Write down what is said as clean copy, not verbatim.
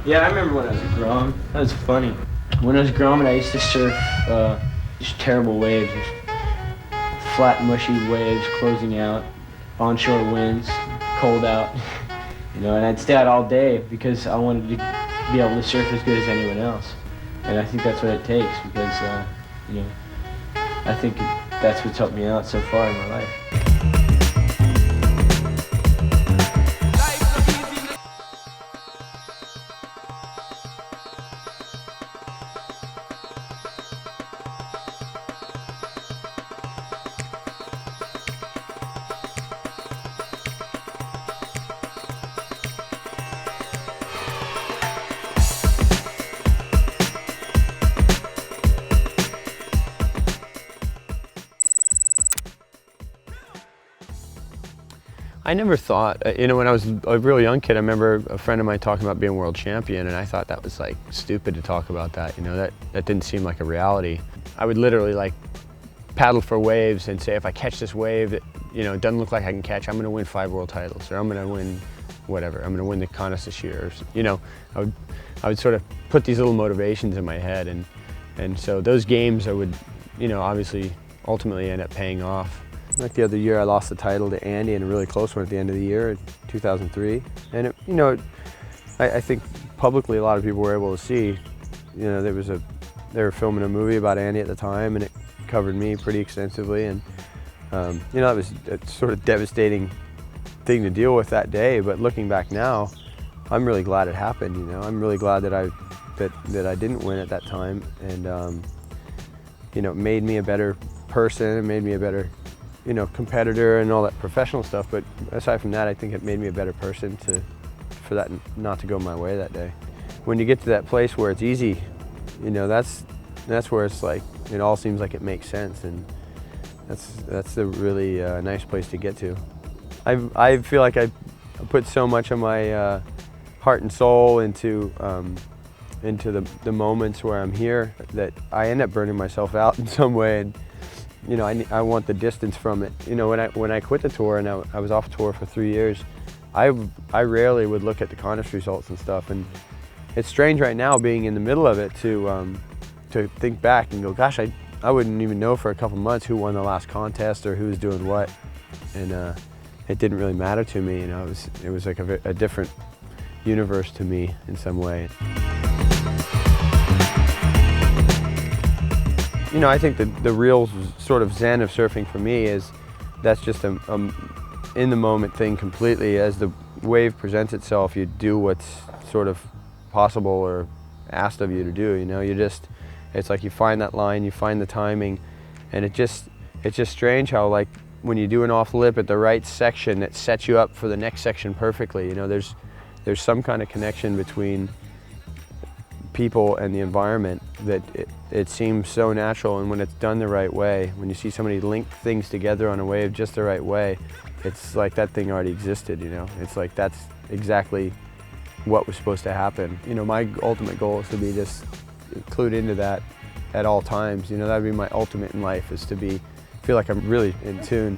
Yeah, I remember when I was a grom. That was funny. When I was growing, I used to surf just terrible waves, just flat, mushy waves closing out, onshore winds, cold out, you know, and I'd stay out all day because I wanted to be able to surf as good as anyone else. And I think that's what it takes because, you know, I think that's what's helped me out so far in my life. I never thought, you know, when I was a real young kid, I remember a friend of mine talking about being world champion, and I thought that was like stupid to talk about that, you know, that didn't seem like a reality. I would literally like paddle for waves and say, if I catch this wave that, you know, doesn't look like I can catch, I'm gonna win 5 world titles, or I'm gonna win whatever, I'm gonna win the contest this year, or, you know, I would sort of put these little motivations in my head, and so those games I would, you know, obviously ultimately end up paying off. Like the other year, I lost the title to Andy in a really close one at the end of the year in 2003. And it, you know, I think publicly a lot of people were able to see, you know, they were filming a movie about Andy at the time, and it covered me pretty extensively. And you know, that was a sort of devastating thing to deal with that day. But looking back now, I'm really glad it happened. You know, I'm really glad that I didn't win at that time, and you know, it made me a better person. It made me a better, you know, competitor and all that professional stuff, but aside from that, I think it made me a better person for that not to go my way that day. When you get to that place where it's easy, you know, that's where it's like, it all seems like it makes sense, and that's a really nice place to get to. I feel like I put so much of my heart and soul into the moments where I'm here that I end up burning myself out in some way. And you know, I want the distance from it. You know, when I quit the tour and I was off tour for 3 years, I rarely would look at the contest results and stuff. And it's strange right now, being in the middle of it, to think back and go, gosh, I wouldn't even know for a couple months who won the last contest or who was doing what, and it didn't really matter to me. You know, it was like a different universe to me in some way. You know, I think the real sort of zen of surfing for me is that's just a in-the-moment thing completely. As the wave presents itself, you do what's sort of possible or asked of you to do. You know, it's like you find that line, you find the timing, and it's just strange how, like, when you do an off lip at the right section, it sets you up for the next section perfectly. You know, there's some kind of connection between people and the environment that it seems so natural, and when it's done the right way, when you see somebody link things together on a wave just the right way, it's like that thing already existed, you know? It's like that's exactly what was supposed to happen. You know, my ultimate goal is to be just clued into that at all times. You know, that would be my ultimate in life, is to feel like I'm really in tune.